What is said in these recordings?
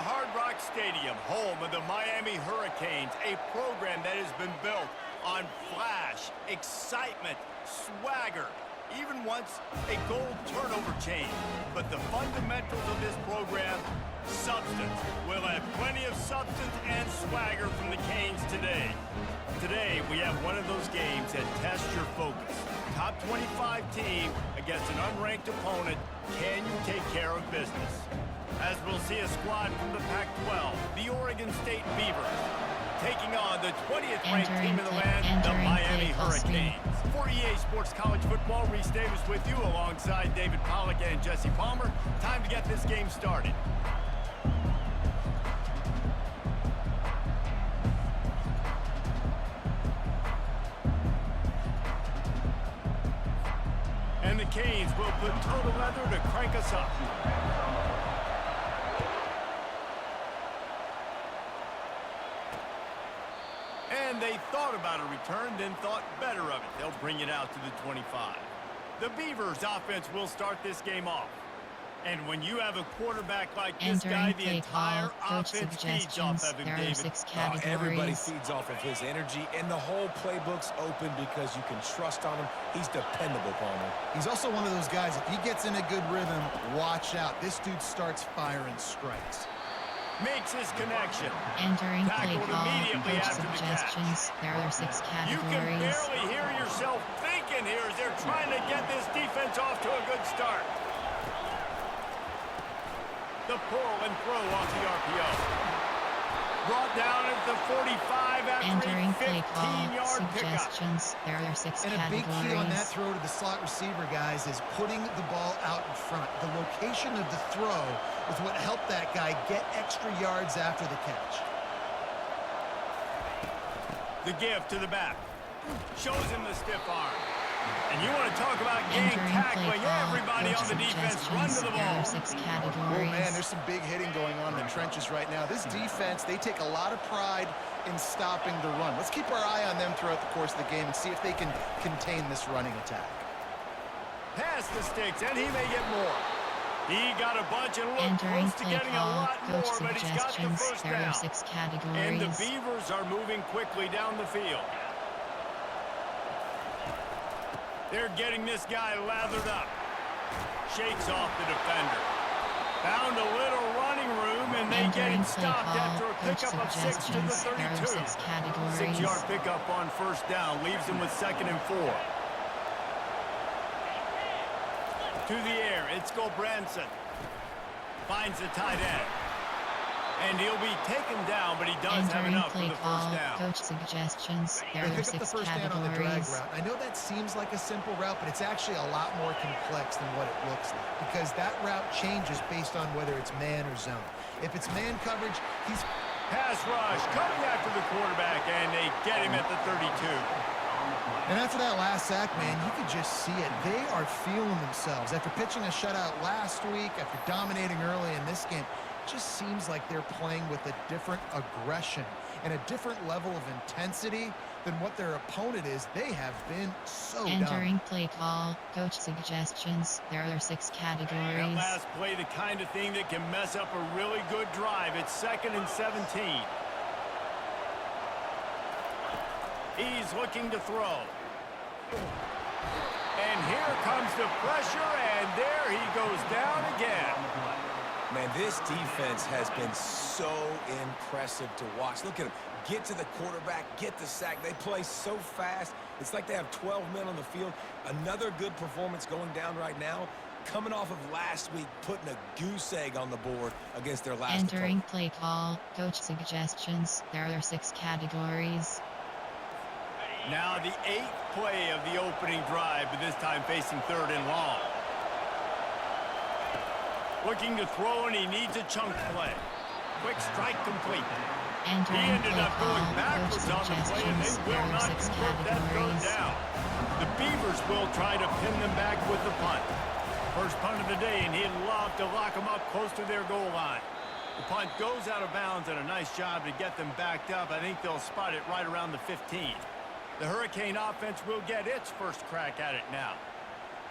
Hard Rock Stadium, home of the Miami Hurricanes, a program that has been built on flash, excitement, swagger, even once a goal turnover chain. But the fundamentals of this program, substance. We'll have plenty of substance and swagger from the Canes today. Today, we have one of those games that tests your focus. Top 25 team against an unranked opponent. Can you take care of business? As we'll see a squad from the Pac-12, the Oregon State Beavers, taking on the 20th ranked team in the land, the Miami Hurricanes. For EA Sports College Football, Reese Davis with you alongside David Pollack and Jesse Palmer. Time to get this game started. And the Canes will put total leather to crank us up. And they thought about a return, then thought better of it. They'll bring it out to the 25. The Beavers offense will start this game off. And when you have a quarterback like this guy, the entire offense feeds off of him, David. Everybody feeds off of his energy, and the whole playbook's open because you can trust on him. He's dependable, Palmer. He's also one of those guys, if he gets in a good rhythm, watch out. This dude starts firing strikes. Makes his connection. Entering play call, immediately coach after suggestions. There are 6 categories. You can barely hear yourself thinking here as they're trying to get this defense off to a good start. The pull and throw off the RPO. Brought down at the 45 after Entering a play call, 15-yard pickup. suggestions. There are 6 And categories. a big key on that throw to the slot receiver, guys, is putting the ball out in front. The location of the throw is what helped that guy get extra yards after the catch. The give to the back. Shows him the stiff arm. And you want to talk about game tackling. Everybody on the defense run to the ball. There are 6 categories. Oh, man, there's some big hitting going on in the trenches right now. This defense, they take a lot of pride in stopping the run. Let's keep our eye on them throughout the course of the game and see if they can contain this running attack. Pass the sticks, and he may get more. He got a bunch and looked Entering close to play getting a call, lot coach more, but he's got the suggestions. first There down. are 6 categories. And the Beavers are moving quickly down the field. They're getting this guy lathered up. Shakes off the defender. Found a little running room, and they get him stopped after a pickup of 6 to the 32. 6-yard pickup on first down. Leaves him with 2nd and 4. To the air, it's Gulbranson. Finds the tight end. And he'll be taken down, but he does have enough for the first down. Coach suggestions. There are 6 the first down on the drag categories. route. I know that seems like a simple route, but it's actually a lot more complex than what it looks like because that route changes based on whether it's man or zone. If it's man coverage, he's... Pass rush, coming after the quarterback, and they get him at the 32. And after that last sack, man, you could just see it. They are feeling themselves. After pitching a shutout last week, after dominating early in this game, it just seems like they're playing with a different aggression and a different level of intensity than what their opponent is. They have been so Entering play call, coach suggestions. There are 6 That categories. last play, the kind of thing that can mess up a really good drive. It's 2nd and 17. He's looking to throw. And here comes the pressure, and there he goes down again. Man, this defense has been so impressive to watch. Look at them. Get to the quarterback, get the sack. They play so fast. It's like they have 12 men on the field. Another good performance going down right now. Coming off of last week, putting a goose egg on the board against their last Entering opponent. play call, coach suggestions. There are 6 categories. Now the 8th play of the opening drive, but this time facing 3rd and long. Looking to throw, and he needs a chunk play. Quick strike complete. He Entering ended play up call, going coach backwards on the play, and they suggestions. will There are not 6 convert that 3rd categories. down. The Beavers will try to pin them back with the punt. First punt of the day, and he'd love to lock them up close to their goal line. The punt goes out of bounds, and a nice job to get them backed up. I think they'll spot it right around the 15. The Hurricane offense will get its first crack at it now.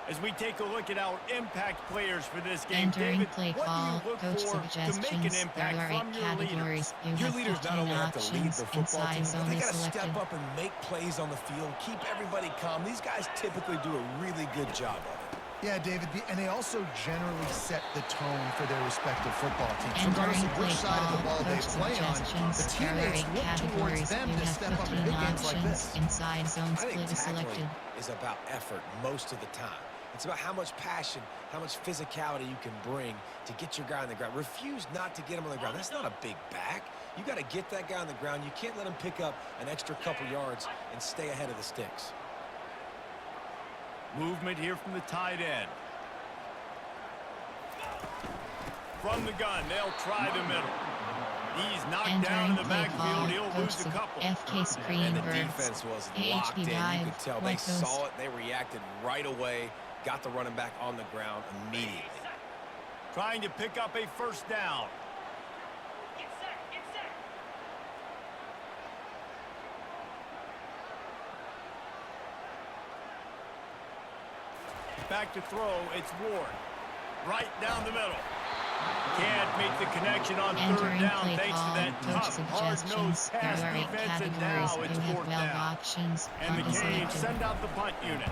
As we take a look at our impact players for this game, Entering David, play what call, do you look coach for to make an suggestions. impact There are 8 from your leaders? categories. You Your have leaders not 15 only have to lead options. the football Inside team, but zone they is got to selected. step up and make plays on the field, keep everybody calm. These guys typically do a really good job of it. Yeah, David, and they also generally set the tone for their respective football teams. Entering Regardless of play which side of the call, ball they coach play on, suggestions. the There are teammates 8 look towards categories. them You to have step up in 15 big games like options. this. Inside zone I think split is tackling selected. is about effort most of the time. It's about how much passion, how much physicality you can bring to get your guy on the ground. Refuse not to get him on the ground. That's not a big back. You got to get that guy on the ground. You can't let him pick up an extra couple yards and stay ahead of the sticks. Movement here from the tight end. From the gun, they'll try the middle. He's knocked down in Entering the play backfield. call, He'll coach lose a couple. FK screen And the birds. defense was locked in. AHB You live. could tell they White Ghost. saw it. They reacted right away. Got the running back on the ground immediately. Trying to pick up a first down. Back to throw, it's Ward. Right down the middle. Can't make the connection on third Entering down play thanks to call, that coach tough, suggestions. hard-nosed There pass are 8 defense, and categories. now it's You have fourth 12 down. options. And the Punt is Canes selected. send out the punt unit.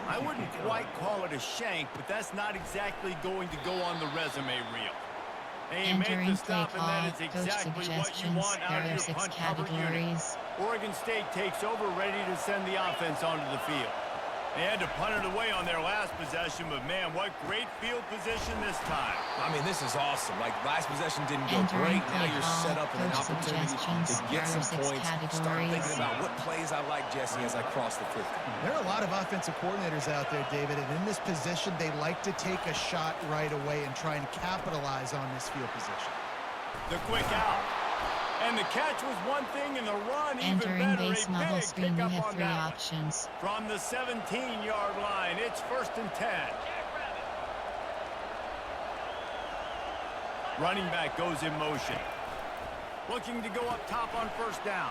I wouldn't quite call it a shank, but that's not exactly going to go on the resume reel. They make Entering the play stop, and call, that is coach exactly what you suggestions. want out There of are your 6 punt cover unit. categories. Oregon State takes over, ready to send the offense onto the field. They had to punt it away on their last possession, but man, what great field position this time. I mean, this is awesome. Like, last possession didn't go Entering great. Now play you're call, set up in an coach opportunity suggestions. to get There are some 6 points. Start categories. thinking about what plays I like, Jesse, as I cross the 50. There are a lot of offensive coordinators out there, David, and in this position, they like to take a shot right away and try and capitalize on this field position. The quick out. And the catch was one thing, and the run even Entering better. base A model big screen, you pickup have on 3 that one. options. From the 17-yard line, it's 1st and 10. Running back goes in motion. Looking to go up top on first down.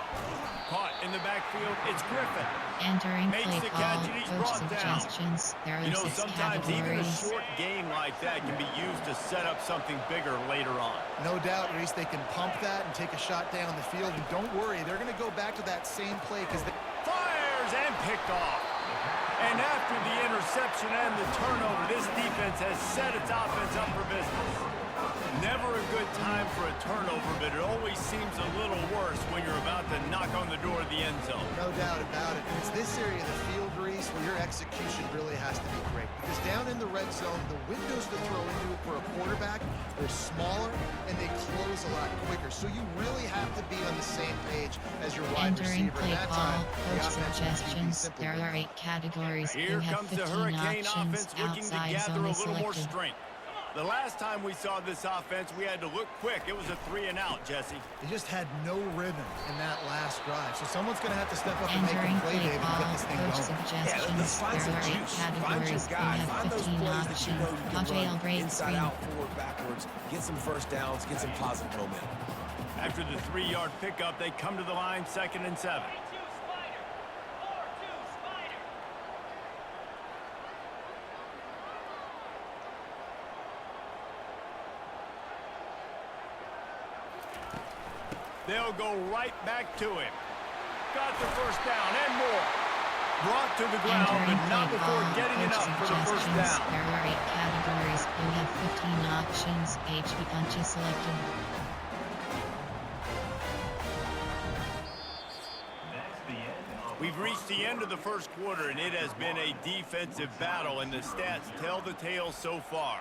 Caught in the backfield, it's Griffin. Entering Makes play the call, catch, and he's coach brought down. suggestions. There are You know, 6 sometimes even a categories. short game like that can be used to set up something bigger later on. No doubt, Reese, they can pump that and take a shot down the field. And don't worry, they're going to go back to that same play because they... Fires and picked off. And after the interception and the turnover, this defense has set its offense up for business. Never a good time for a turnover, but it always seems a little worse when you're about to knock on the door of the end zone. No doubt about it. And it's this area of the field, Reese, where your execution really has to be great. Because down in the red zone, the windows to throw into it for a quarterback, they're smaller and they close a lot quicker. So you really have to be on the same page as your wide Entering receiver. play And that call, time, the coach offense suggestions. simply There are wins. 8 categories. Here You have comes the 15 Hurricane options. offense looking to Outside gather zone a is little more selected. strength. The last time we saw this offense, we had to look quick. It was a 3 and out, Jesse. They just had no rhythm in that last drive. So someone's going to have to step up and make Entering a play, play David, to call, get this thing coach going. suggestions. let's find There some are 8 juice. Find your categories. You guy. have Find those 15 plays that you options. know you can Punch run break inside screen. out, forward, backwards, get some first downs, get some positive momentum. After the 3-yard pickup, they come to the line, 2nd and 7. They'll go right back to him. Got the first down and more. Brought to the ground, Entering but not play before call, getting coach enough for the first suggestions. down. There are 8 categories. You have 15 options. HB punch is selected. We've reached the end of the first quarter, and it has been a defensive battle, and the stats tell the tale so far.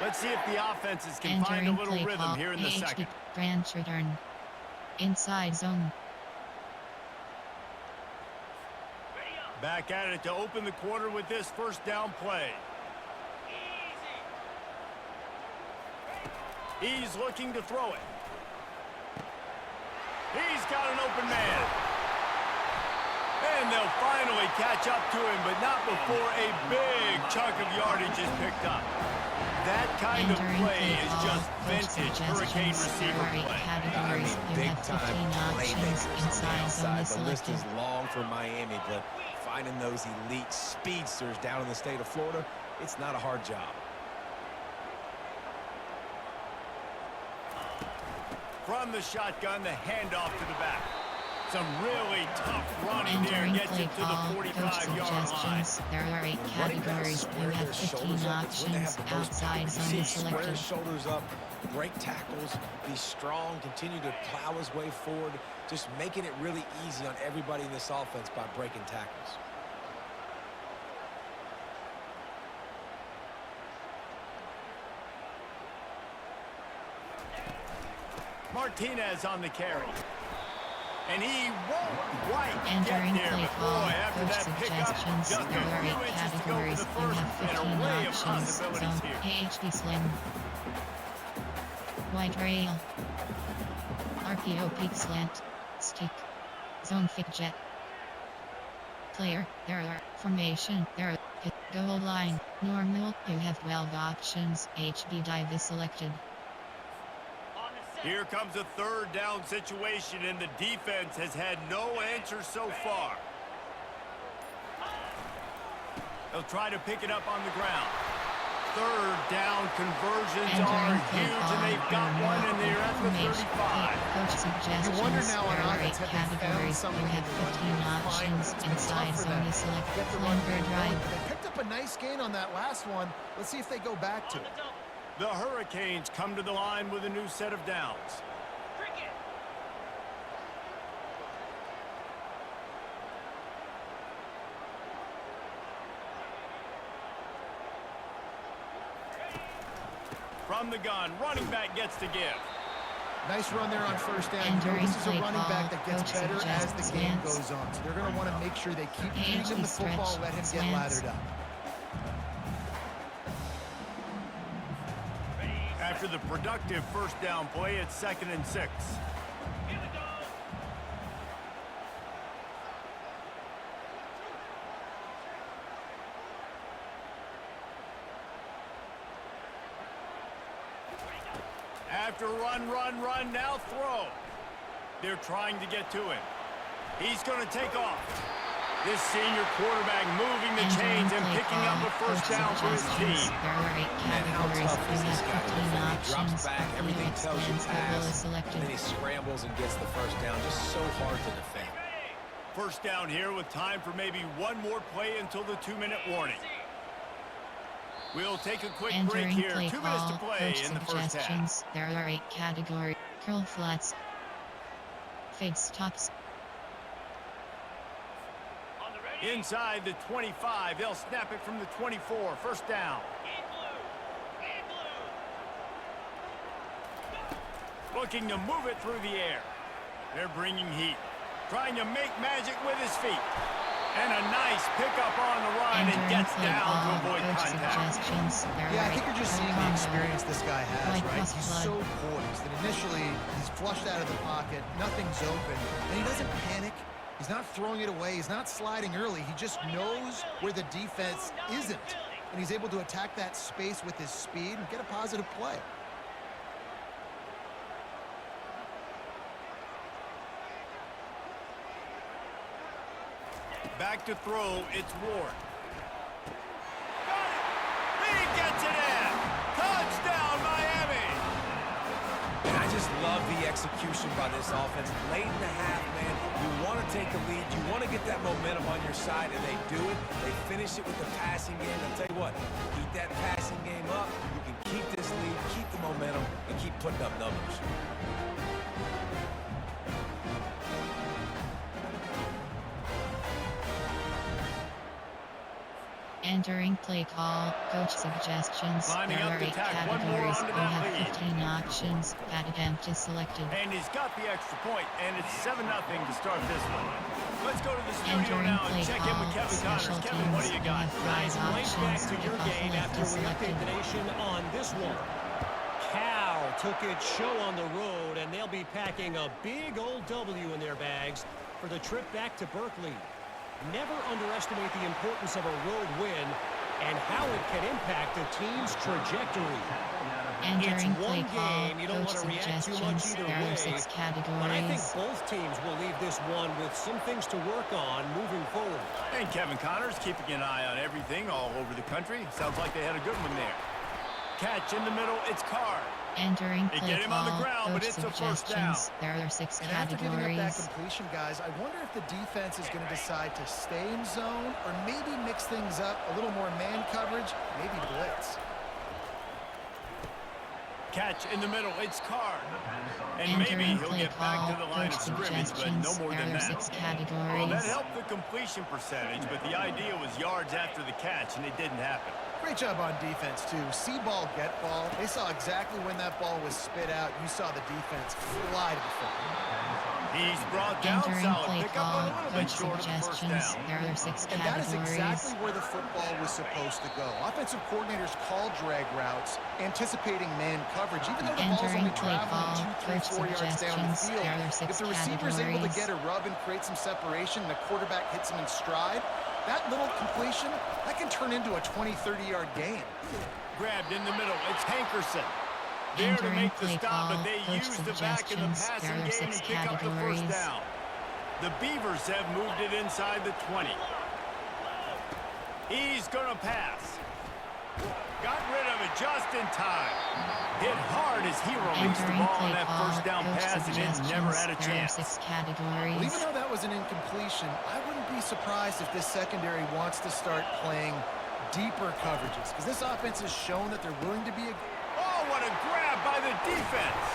Let's see if the offenses can find a Entering little play rhythm call, here in the AHB second. branch return. Inside zone. Back at it to open the quarter with this first down play. He's looking to throw it. He's got an open man. And they'll finally catch up to him, but not before a big chunk of yardage is picked up. That kind of Entering play play is call, just coach vintage Hurricane suggestions. receiver There are 8 play. categories. You Big have time 15 options. playmakers on the Inside zone outside. is The list selected. is long for Miami, but finding those elite speedsters down in the state of Florida, it's not a hard job. From the shotgun, the handoff to the back. Some really tough running there. Entering Gets play it to the call, coach 45-yard line. suggestions. There are 8 When running backs categories. You square have their 15 shoulders up, it's when they options. have the most Outside power. You zone see, is square selected. his shoulders up, break tackles, be strong, continue to plow his way forward, just making it really easy on everybody in this offense by breaking tackles. Martinez on the carry. And he won't quite Entering get there. play But call, boy, after coach that pickup, suggestions. just There a are 8 few inches to go for categories. the You first have and 15 an array of options. possibilities Zone here. HD slim. White rail. RPO peak slant. Stick. Zone fit jet. Player. There are. Formation. There are. Hit. Goal line. Normal. You have 12 options. HB dive is selected. Here comes a third down situation, and the defense has had no answer so far. They'll try to pick it up on the ground. Third down conversions are Entering play huge, call. and they've got one, and they're at the Formation. 35. Coach suggestions. You wonder now on There are 8 offense, have they found categories. something You in have the run 15 game to find? options. It's been Inside tough for zone them is selected. get the run Flanker game drive. going. They picked up a nice gain on that last one. Let's see if they go back to it. The Hurricanes come to the line with a new set of downs. From the gun, running back gets to give. Nice run there on first down. Entering This is a play running back call, that gets coach better as suggests the game slants. goes on. So they're going to want to make sure they keep feeding him the stretch, football, let him get slants. lathered up. After the productive first down play, it's 2nd and 6. After run, now throw. They're trying to get to him. He's going to take off. This senior quarterback moving the chains and picking up a first down for his team. There are 8 Man, how categories. tough You is this have guy to 15 defend? He options. drops back, everything tells you Expands the will is pass, selected. and then he scrambles and gets the first down. Just so hard to defend. First down here with time for maybe one more play until the 2-minute warning. We'll take a quick break Entering here. play 2 minutes to call, play coach in the first half. suggestions. There are 8 categories. Curl flats. Fade stops. Inside the 25, they'll snap it from the 24. First down. Looking to move it through the air. They're bringing heat. Trying to make magic with his feet. And a nice pickup on the run and Entering gets play down call, to avoid coach contact. suggestions. There Yeah, are I think 8 you're just seeing the combo. experience this guy has, Right right? cross He's flood. so poised that initially he's flushed out of the pocket, nothing's open, and he doesn't panic. He's not throwing it away. He's not sliding early. He just knows where the defense isn't, and he's able to attack that space with his speed and get a positive play. Back to throw, it's Ward. Got it! He gets it in! Touchdown, Miami! And I just love the execution by this offense. Late in the half, man, you want to take a lead. You want to get that momentum on your side, and they do it. They finish it with the passing game. I'll tell you what, keep that passing game up. You can keep this lead, keep the momentum, and keep putting up numbers. Entering play call, coach suggestions. Lining There up are to 8 tack one more categories. onto You that have lead. 15 options. Padded empty selected. And he's got the extra point, and it's 7-0 to start this one. Let's go to the studio Entering now and play check in with call, Kevin Connors. special Kevin, what do teams. you You got? have 5 Guys, right back options. to your Kickoff game left after is we selected. update the nation on this one. Cal took its show on the road, and they'll be packing a big old W in their bags for the trip back to Berkeley. Never underestimate the importance of a road win, and how it can impact a team's trajectory. And It's during play one call, game, you don't coach want to react too much suggestions, either there way, are 6 but I think categories. both teams will leave this one with some things to work on moving forward. And Kevin Connors keeping an eye on everything all over the country. Sounds like they had a good one there. Catch in the middle, it's Carr. And during They play get him on the call, ground, but coach it's a first suggestions, there are 6 And after giving up that categories. completion, guys, I wonder if the defense is going to decide to stay in zone or maybe mix things up, a little more man coverage, maybe blitz. Catch in the middle, it's Carr. And And maybe during he'll play get back call, to the line coach of scrimmage, but no suggestions, more there than are that. 6 Well, that categories. helped the completion percentage, but the idea was yards after the catch, and it didn't happen. Great job on defense, too. See ball, get ball. They saw exactly when that ball was spit out. You saw the defense fly to the football. He's brought And down during solid play pickup, call, but a little bit coach short of the first suggestions, down. there are 6 And that is categories. exactly where the football was supposed to go. Offensive coordinators call drag routes, anticipating man coverage. Even though the And ball's during only play traveling call, 2, 3, coach 4 yards down the suggestions, field, there are 6 if the receiver's able to categories. get a rub and create some separation, and the quarterback hits him in stride, that little completion, that can turn into a 20, 30-yard gain. Grabbed in the middle, it's Hankerson. There And to during make the play stop, call, but they coach used the back in the suggestions, passing there are game 6 to pick up the first categories. down. The Beavers have moved it inside the 20. He's going to pass. Got rid of it just in time. Hit hard as he And released the during ball on play that call, first down coach pass, and it never had a suggestions, there are chance. 6 Well, categories. even though that was an incompletion, I wouldn't be surprised if this secondary wants to start playing deeper coverages, because this offense has shown that they're willing to be a... Oh, what a grab by the defense.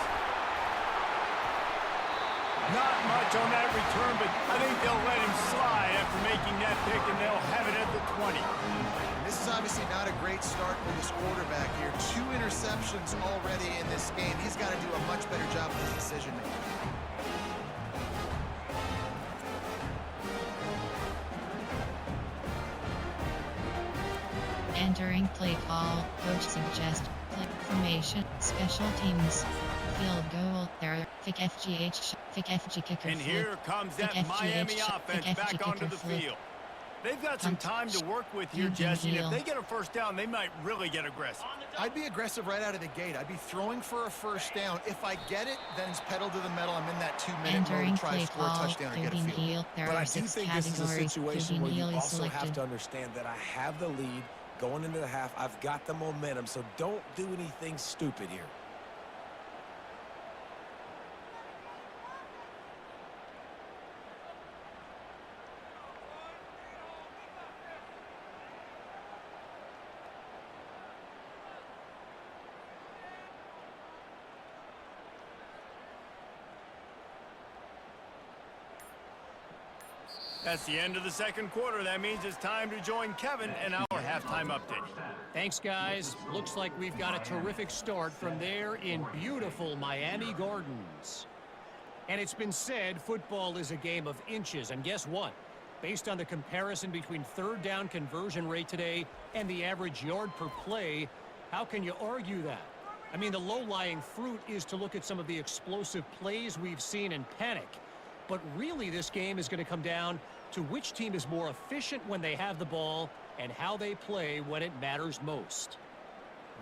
Not much on that return, but I think they'll let him slide after making that pick, and they'll have it at the 20. This is obviously not a great start for this quarterback here. 2 interceptions already in this game. He's got to do a much better job with his decision-making. And during play call, coach suggests play formation, special teams, field goal, there are Fick FG kicker And flip. here comes that Fick Miami FGH, offense Fick back FG onto kicker the flip. field. They've got some time to work with here, Punt, Jesse. And if heel. they get a first down, they might really get aggressive. I'd be aggressive right out of the gate. I'd be throwing for a first down. If I get it, then it's pedal to the metal. I'm in that 2-minute And mode during to try play to score a call, touchdown or get a Cody field. Heel, there But are I do 6 think this is a categories. situation Cody where you Heel is also have selected. to understand that I have the lead going into the half. I've got the momentum, so don't do anything stupid here. That's the end of the second quarter. That means it's time to join Kevin and our halftime update. Thanks, guys. Looks like we've got a terrific start from there in beautiful Miami Gardens. And it's been said football is a game of inches. And guess what? Based on the comparison between third down conversion rate today and the average yard per play, how can you argue that? I mean, the low-lying fruit is to look at some of the explosive plays we've seen and panic. But really, this game is going to come down to which team is more efficient when they have the ball and how they play when it matters most.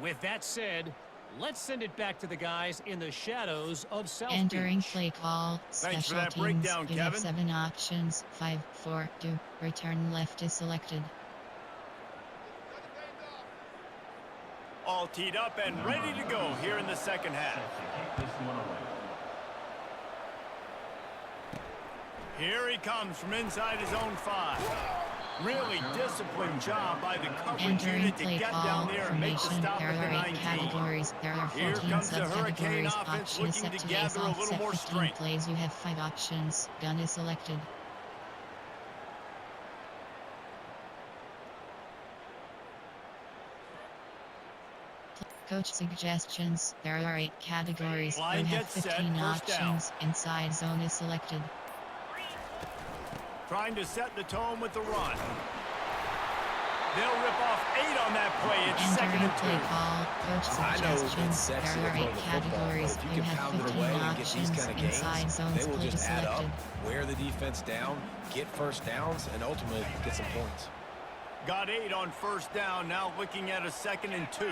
With that said, let's send it back to the guys in the shadows of South And during Beach. play call, Thanks for special that teams, breakdown, you have Kevin. 7 options, 5, 4, 2, return left is selected. All teed up and ready to go here in the second half. Here he comes from inside his own 5. Really disciplined job by the And coverage during unit to play get call, down there and make the formation, stop there at the are 8 19. categories. There are Here 14 comes the Hurricane subcategories. offense Option is looking set to to face gather a off, little set more 15 strength. plays. You have 5 options. Gun is selected. Coach suggestions. There are 8 categories. Line You have gets set, 15 first down. options. Inside zone is selected. Trying to set the tone with the run. They'll rip off 8 on that play. It's And second during and play 2. call, coach I know it's suggestions. sexy There to are throw 8 the football, but categories. if you You can have pound it 15 away and get these options. kind of games, Inside zone they will split is just add up, selected. wear the defense down, get first downs, and ultimately get some points. Got 8 on first down, now looking at a 2nd and 2.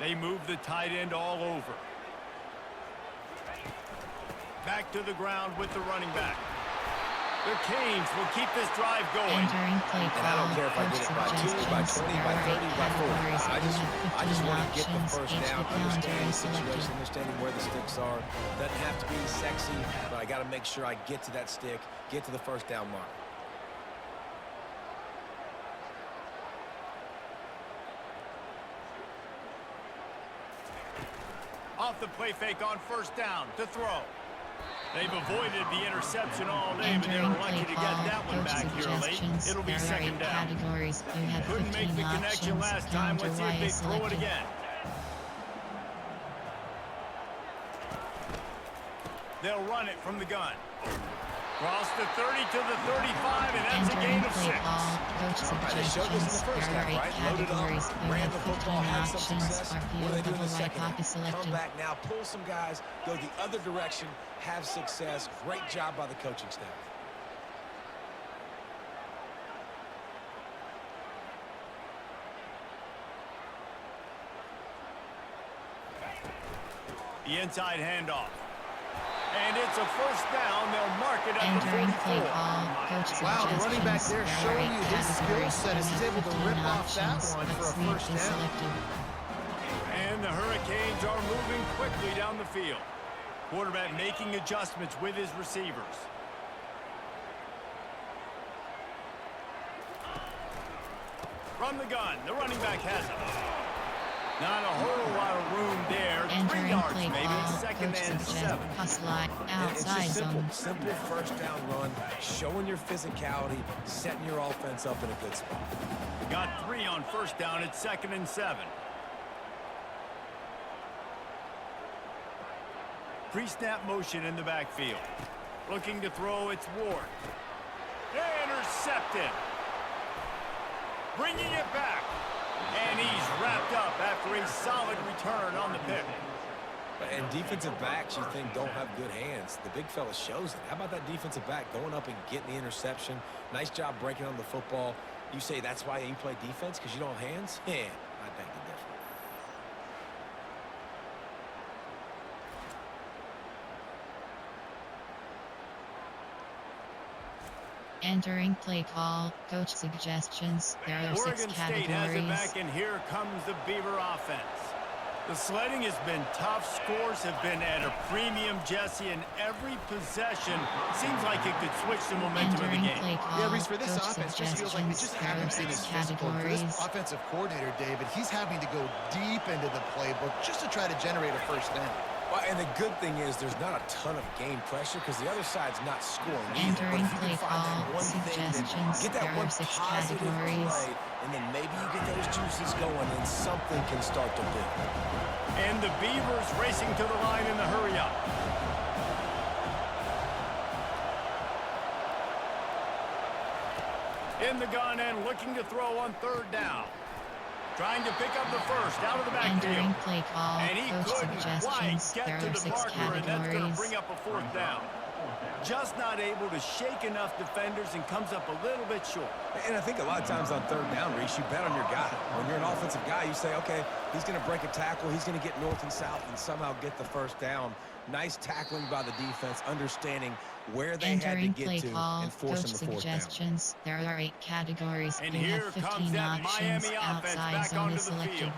They move the tight end all over. Back to the ground with the running back. The Canes will keep this drive going. Entering play And I don't care if I get it by 2, by 20, by 30, by 40. I just want to get the first down, understand the situation, understanding where the sticks are. Doesn't have to be sexy, but I got to make sure I get to that stick, get to the first down mark. Off the play fake on first down to throw. They've avoided the interception all day, but they were lucky to get that one back here late. It'll be 2nd down. Categories. You have Couldn't make the connection last time. Let's see if they throw it again. They'll run it from the gun. Cross the 30 to the 35, and that's a gain of 6. They showed this in the first half, right? Loaded up, ran the football, had some success. What do they do in the second half? Come back now, pull some guys, go the other direction, have success. Great job by the coaching staff. The inside handoff. And it's a first down. They'll mark it at the 44. Wow, the running back there showing you his skill set as he's able to rip off that one for a first down. And the Hurricanes are moving quickly down the field. Quarterback making adjustments with his receivers. From the gun, the running back has it. Not a whole lot of room there. 3 yards maybe. 2nd and 7. It's just simple first down run, showing your physicality, setting your offense up in a good spot. Got 3 on first down at 2nd and 7. Pre-snap motion in the backfield. Looking to throw, it's Ward. Intercepted. Bringing it back. And he's wrapped up after a solid return on the pick. And defensive backs you think don't have good hands. The big fella shows it. How about that defensive back going up and getting the interception? Nice job breaking on the football. You say that's why you play defense, because you don't have hands? Yeah, I beg to differ. Entering play call, coach suggestions. There are 6 Oregon State has it categories. back, and here comes the Beaver offense. The sledding has been tough. Scores have been at a premium, Jesse, and every possession seems like it could switch the momentum of the Entering game. play call, Yeah, Reese, for this coach offense, just feels like we just suggestions. There haven't are seen 6 his physical. For this categories. offensive coordinator, David, he's having to go deep into the playbook just to try to generate a first down. Well, and the good thing is there's not a ton of game pressure because the other side's not scoring either. But Entering if you play can find that call, one thing, then suggestions. get that There one are 6 positive categories. play, and then maybe you get those juices going and something can start to build. And the Beavers racing to the line in the hurry-up. In the gun and looking to throw on 3rd down. Trying to pick up the first out of the backfield. Entering play call, And he coach couldn't quite suggestions. get There to are the 6 marker, and that's going to categories. bring up a 4th down. Just not able to shake enough defenders and comes up a little bit short. And I think a lot of times on 3rd down, Reese, you bet on your guy. When you're an offensive guy, you say, okay, he's going to break a tackle, he's going to get north and south and somehow get the first down. Nice tackling by the defense, understanding where they Entering had to play get to call, and forcing coach the 4th down. suggestions. There are 8 categories. And You here have comes 15 that options. Miami offense Outside back zone onto is the selected. field.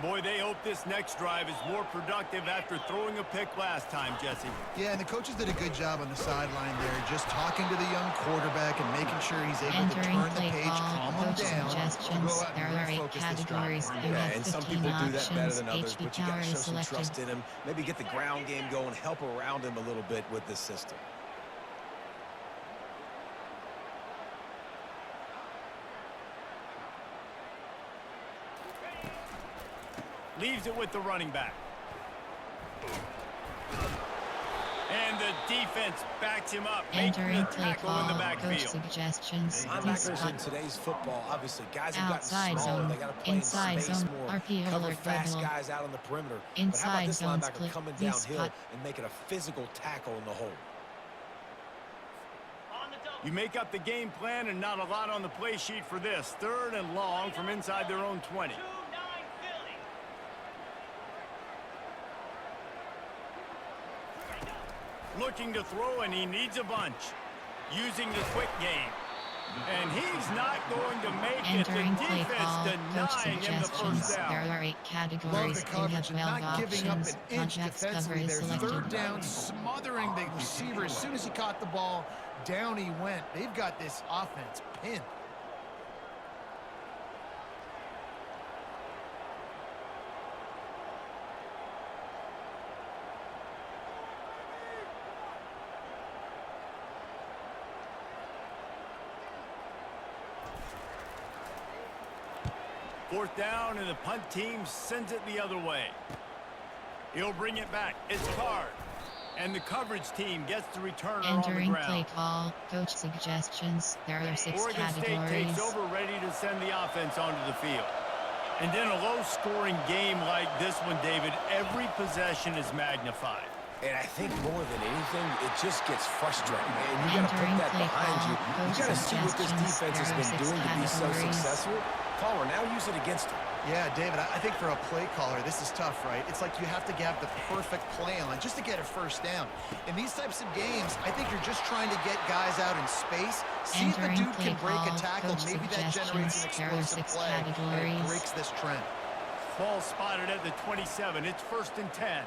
Boy, they hope this next drive is more productive after throwing a pick last time, Jesse. Yeah, and the coaches did a good job on the sideline there, just talking to the young quarterback and making sure he's able to Entering turn the play page, call, calm him coach down, to suggestions. go out There and are 8 refocus this drive. categories. You Yeah, have and some 15 people do that better options. than others, HB but you got power to is show some selected. trust in him. Maybe get the ground game going, help around him a little bit with this system. Leaves it with the running back. And the defense backs him up, making Entering the play tackle in the call, coach backfield. suggestions. Linebackers in today's football, obviously, guys have gotten Outside smaller. zone, They got to play inside in space zone, more, RPO cover alert fast visible. guys out on the perimeter. But how Inside about this zone linebacker split, coming this downhill cut. and making a physical tackle in the hole? On the double. You make up the game plan and not a lot on the play sheet for this. 3rd and long from inside their own 20. Looking to throw, and he needs a bunch. Using the quick game. And he's not going to make Entering it. The play call, defense coach denying him the suggestions. first down. There are 8 Love categories. the We coverage have and 12 not giving up options. an inch Context cover defensively is there. selected. 3rd down, smothering the receiver. As soon as he caught the ball, down he went. They've got this offense pinned. Fourth down, and the punt team sends it the other way. He'll bring it back. It's Card. And the coverage team gets the returner on the Entering play ground. call, coach suggestions. There are 6 Oregon State categories. takes over, ready to send the offense onto the field. And in a low-scoring game like this one, David, every possession is magnified. And I think more than anything, it just gets frustrating. And you got to put Entering that play behind you. call, You got to coach see what this suggestions. defense has There are been 6 doing to be so categories. successful. Caller, now use it against them. Yeah, David, I think for a play caller, this is tough, right? It's like you have to have the perfect play on just to get a first down. In these types of games, I think you're just trying to get guys out in space, see if the Entering dude play can break a call, tackle. coach Maybe that generates an suggestions. There are explosive 6 play, and it categories. breaks this trend. Ball spotted at the 27. It's 1st and 10.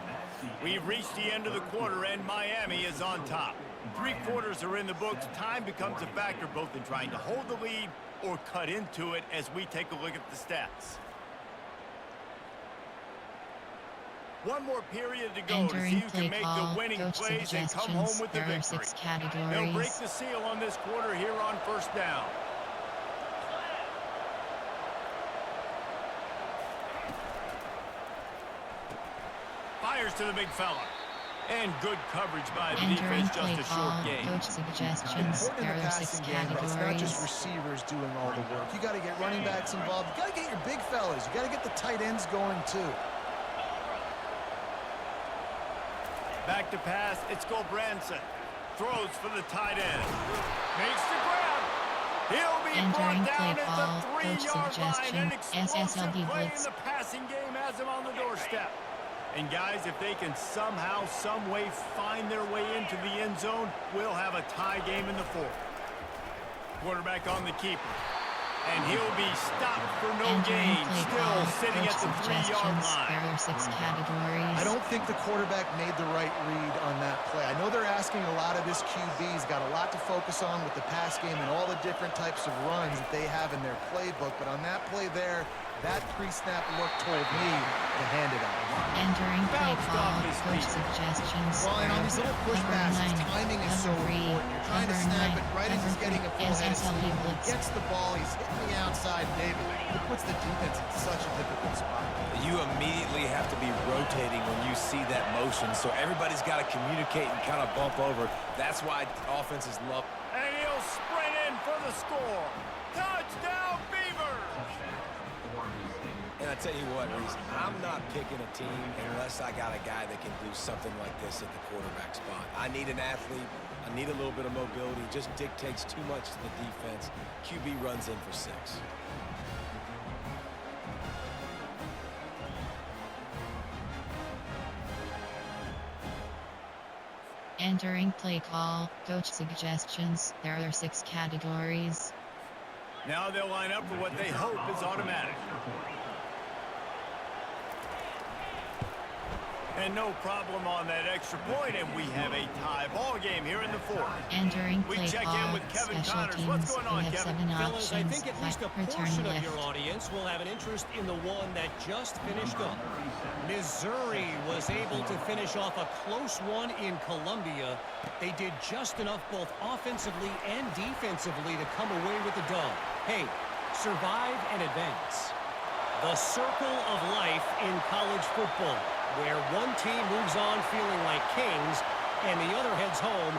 We've reached the end of the quarter, and Miami is on top. 3 quarters are in the books. Time becomes a factor both in trying to hold the lead or cut into it as we take a look at the stats. One more period to go to see Entering who play can make call, the winning coach plays and come home suggestions. with the There are victory. 6 They'll break categories. the seal on this quarter here on 1st down. Fires to the big fella. And good coverage by the Entering defense, play just a call, short game. coach suggestions. Important in There the are 6 passing game, but it's not just categories. receivers doing all the work. You got to get running backs involved. You got to get your big fellas. You got to get the tight ends going too. Back to pass, it's Gulbranson. Throws for the tight end. Makes the grab. He'll be Entering brought down play at call, the coach 3-yard line. An suggestion. explosive SSLB play in blitz. the passing game has him on the doorstep. And guys, if they can somehow, some way find their way into the end zone, we'll have a tie game in the 4th. Quarterback on the keeper. And he'll be stopped for no Entering gain. play Still call, sitting coach at the 3-yard suggestions. line. There are 6 categories. I don't think the quarterback made the right read on that play. I know they're asking a lot of this QB. He's got a lot to focus on with the pass game and all the different types of runs that they have in their playbook. But on that play there, that pre-snap look told me to hand it off. Entering play Bounced call, off his coach feet. suggestions. Well, and on There these are little push number passes, 9, timing is so cover 3, important. You're trying to cover snap 9, it right as he's cover getting a 3, full head of SSLB steam. blitz. Gets the ball, he's hitting the outside, David. It puts the defense in such a difficult spot. You immediately have to be rotating when you see that motion, so everybody's got to communicate and kind of bump over. That's why offenses love. And he'll sprint in for the score. Touchdown, Beavers! And I tell you what, Reese, I'm not picking a team unless I got a guy that can do something like this at the quarterback spot. I need an athlete. I need a little bit of mobility. It just dictates too much to the defense. QB runs in for 6. Entering play call, coach suggestions. There are 6 categories. Now they'll line up for what they hope is automatic. And no problem on that extra point, and we have a tie ball game here in the 4th. Entering We play check in call, with Kevin special Connors. teams. What's going on, We have Kevin? 7 Fellas, I options. think at least a Punt, return, portion of lift. your audience will have an interest in the one that just finished up. Missouri was able to finish off a close one in Columbia. They did just enough both offensively and defensively to come away with the dub. Hey, survive and advance. The circle of life in college football, where one team moves on feeling like kings and the other heads home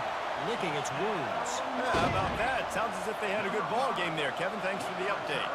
licking its wounds. Yeah, how about that? Sounds as if they had a good ball game there, Kevin. Thanks for the update.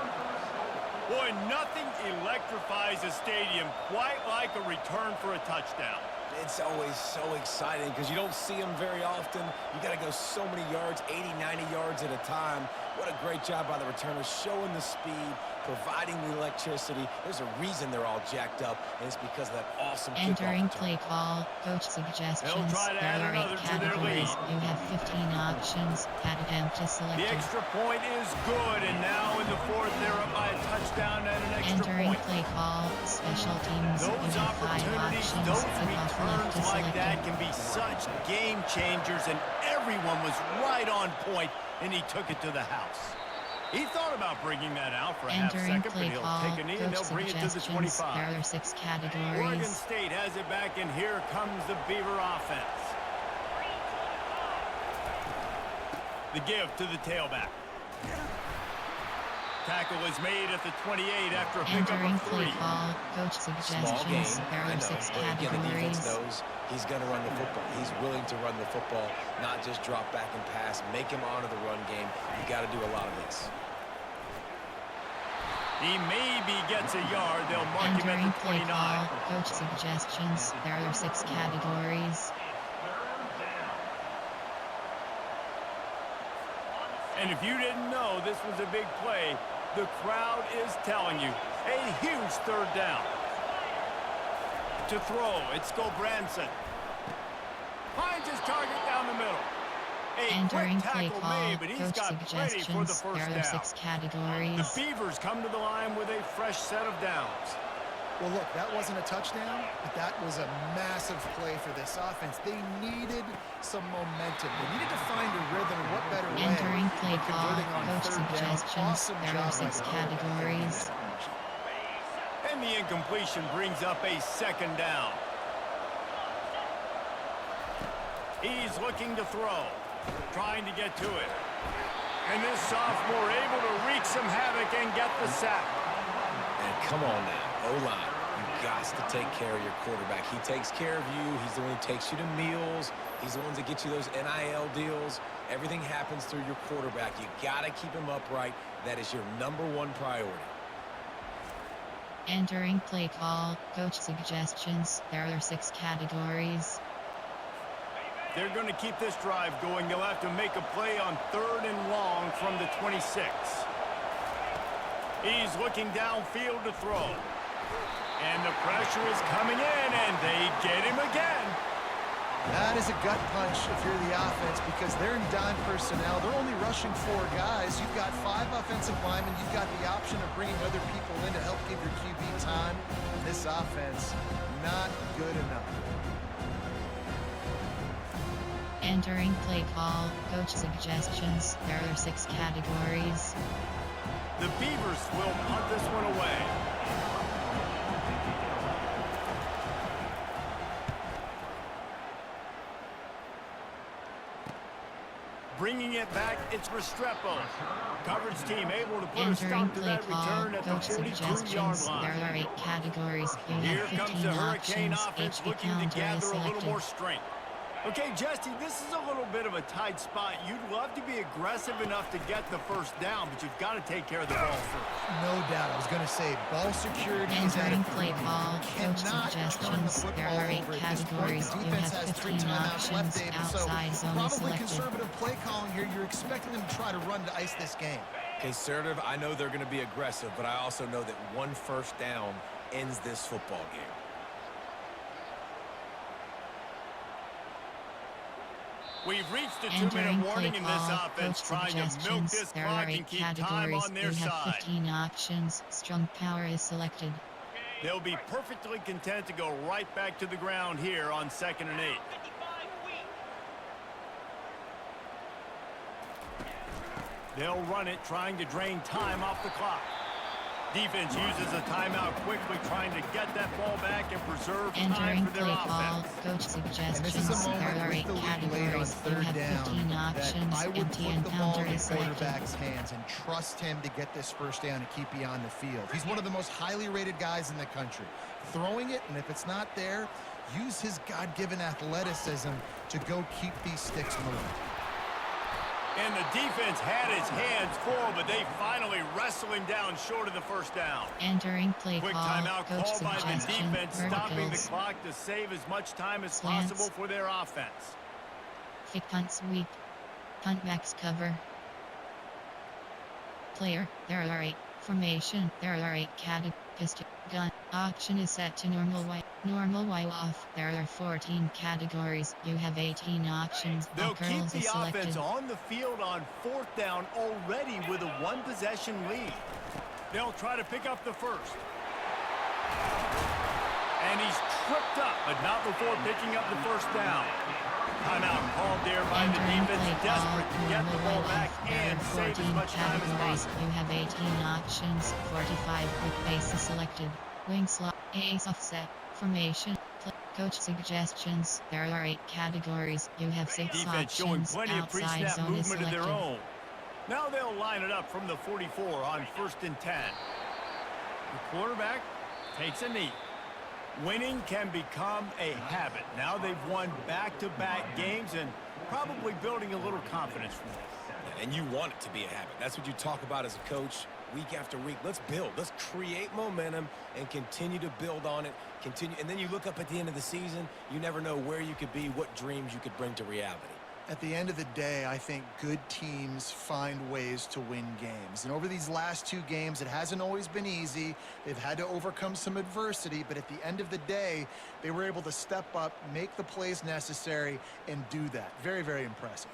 Boy, nothing electrifies a stadium quite like a return for a touchdown. It's always so exciting because you don't see them very often. You got to go so many yards, 80, 90 yards at a time. What a great job by the returners, showing the speed, providing the electricity. There's a reason they're all jacked up, and it's because of that awesome kickoff Entering return. play call, coach suggestions. They'll try to add There are 8 another to their categories. lead. You have 15 options. Add empty The selected. extra point is good, and now in the fourth, they're up by a touchdown and an extra Entering point. play call, special teams. You Those have 5 opportunities, options. those Kickoff left returns is like that selected. can be such game changers, and everyone was right on point, and he took it to the house. He thought about bringing that out for a half Entering second, but play he'll call, take a knee and coach they'll bring it to the suggestions. 25. There are 6 Oregon categories. State has it back, and here comes the Beaver offense. The give to the tailback. Tackle is made at the 28 after a pickup Entering of 3. play call, coach Small game, suggestions. There I are know, 6 but again, the defense categories. knows he's going to run the football. He's willing to run the football, not just drop back and pass, make him honor the run game. You got to do a lot of this. He maybe gets a yard. They'll mark him Entering at the play 29. call, coach suggestions. There are 6 categories. And if you didn't know this was a big play, the crowd is telling you. A huge third down. To throw, it's Gobranson. Finds his target down the middle. A Entering quick play tackle call, made, but he's coach got plenty for the suggestions. first There are down. 6 categories. The Beavers come to the line with a fresh set of downs. Well, look, that wasn't a touchdown, but that was a massive play for this offense. They needed some momentum. They needed to find a rhythm, and what better way Entering play than call, converting on coach third down. suggestions. Awesome There job are by 6 the quarterback. categories. And the incompletion brings up a second down. He's looking to throw, trying to get to it. And this sophomore able to wreak some havoc and get the sack. And come on now, O-line, you got to take care of your quarterback. He takes care of you. He's the one who takes you to meals. He's the ones that get you those NIL deals. Everything happens through your quarterback. You got to keep him upright. That is your #1 priority. Entering play call, coach suggestions. There are 6 categories. They're going to keep this drive going. They'll have to make a play on 3rd and long from the 26. He's looking downfield to throw. And the pressure is coming in, and they get him again. That is a gut punch if you're the offense because they're in dime personnel. They're only rushing 4 guys. You've got 5 offensive linemen. You've got the option of bringing other people in to help give your QB time. This offense, not good enough. Entering play call, coach suggestions. There are 6 categories. The Beavers will punt this one away. Bringing it back, it's Restrepo. Coverage team able to put a Entering stop to play that call, return at the coach 42-yard suggestions. line. There are 8 categories. You Here have comes 15 the Hurricane options. offense Each looking to counter is gather a little selected. more strength. Okay, Jesse, this is a little bit of a tight spot. You'd love to be aggressive enough to get the first down, but you've got to take care of the ball first. No doubt. I was going to say ball security is at Entering a play call, coach cannot turn the suggestions. There football are 8 over at this point. categories. The You defense have has 3 15 timeouts options. left, David, so Outside zone is probably selected. conservative play calling here. You're expecting them to try to run to ice this game. Conservative, I know they're going to be aggressive, but I also know that 1 first down ends this football game. We've reached a Entering 2-minute warning play in this call, offense, coach trying to milk suggestions. this There clock are 8 and keep time categories. on their You have side. 15 options. Strong power is selected. They'll be perfectly content to go right back to the ground here on 2nd and 8. They'll run it, trying to drain time off the clock. Defense uses a timeout quickly, trying to get that ball back and preserve time Entering for their play call, offense. coach And this is suggestions. a There moment are with 8 the lead late on categories. You 3rd have down 15 that options. I would Empty put and the ball counter in the is selected. quarterback's hands and trust him to get this first down and keep you on the field. He's one of the most highly rated guys in the country. Throwing it, and if it's not there, use his God-given athleticism to go keep these sticks moving. And the defense had his hands full, but they finally wrestle him down short of the first down. Entering play Quick call. timeout Coach called by the suggestion. defense, stopping the Verticals. clock to save as much time as Slants. possible for their offense. Kick punt sweep. Puntbacks cover. Player, there are 8. Formation, there are 8 categories. Pistol, gun, option is set to normal Y. Normal Y off. There are 14 categories. You have 18 options. They'll All keep curls the is selected. offense on the field on 4th down already with a one-possession lead. They'll try to pick up the first. And he's tripped up, but not before picking up the first down. Timeout called there by the Entering defense, play call. desperate to get the Normal ball Y back off. There and are save as 14 much time as categories. possible. You have 18 options. 45 quick base is selected. Wing slot. Ace offset. Formation. Coach suggestions. There are 8 categories. You have 6 Defense showing options. plenty of Outside pre-snap zone is movement of their selected. own. Now they'll line it up from the 44 on 1st and 10. The quarterback takes a knee. Winning can become a habit. Now they've won back-to-back games and probably building a little confidence from that. And you want it to be a habit. That's what you talk about as a coach week after week. Let's build. Let's create momentum and continue to build on it. And then you look up at the end of the season, you never know where you could be, what dreams you could bring to reality. At the end of the day, I think good teams find ways to win games. And over these last 2 games, it hasn't always been easy. They've had to overcome some adversity, but at the end of the day, they were able to step up, make the plays necessary, and do that. Very, very impressive.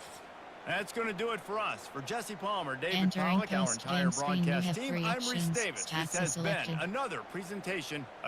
That's going to do it for us. For Jesse Palmer, David Entering Pollack, our post-game entire screen, you broadcast have team, 3 I'm Reese options. Davis. Stats This is has been selected. another presentation